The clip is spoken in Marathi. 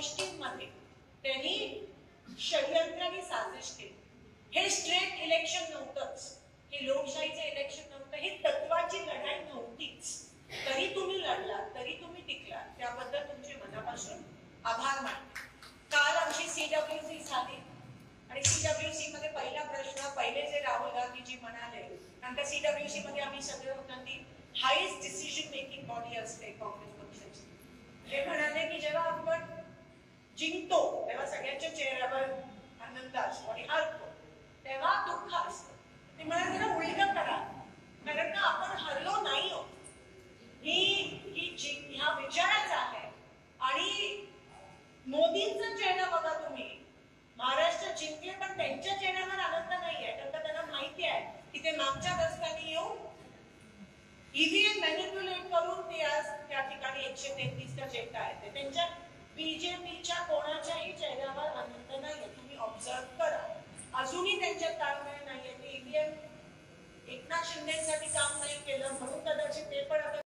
गोष्टींमध्ये त्यांनी षडयंत्राने साजिश केली. हे स्ट्रेट इलेक्शन नव्हतंच, हे लोकशाहीचं इलेक्शन नव्हतं, ही तत्वाची लढाई नव्हतीच. तरी तुम्ही लढला, तरी तुम्ही टिकला, त्याबद्दल तुमचे मनापासून आभार मानते. काल आमची CWC झाली आणि CWC मध्ये पहिला प्रश्न, पहिले जे राहुल गांधीजी म्हणाले, कारण त्या CWC मध्ये आम्ही सगळे होतो, ती हायेस्ट डिसिजन मेकिंग बॉडी असते काँग्रेस पक्षाची. ते म्हणाले की जेव्हा आपण जिंकतो तेव्हा सगळ्यांच्या चेहऱ्यावर आनंद असतो आणि हरतो तेव्हा दुःख असतं. ते म्हणाले जरा उलट करा, कारण का आपण हरलो नाही आहोत. ह्या विचाराचा आहे. आणि मोदींचं चेहरा बघा तुम्ही, महाराष्ट्र जिंकले पण त्यांच्या चेहऱ्यावर आनंद नाहीये, कारण त्यांना माहिती आहे की ते मागच्या दशकांनी येऊन ईव्हीएम मॅनिप्युलेट करून ते आज त्या ठिकाणी 133च्या चिठ्ठ्या आहेत. त्यांच्या बीजेपीच्या कोणाच्याही चेहऱ्यावर आनंद नाहीये. तुम्ही ऑब्झर्व करा, अजूनही त्यांच्यात ताळमेळ नाहीये. ते ईव्हीएम एकनाथ शिंदेसाठी काम नाही केलं म्हणून कदाचित ते पण आता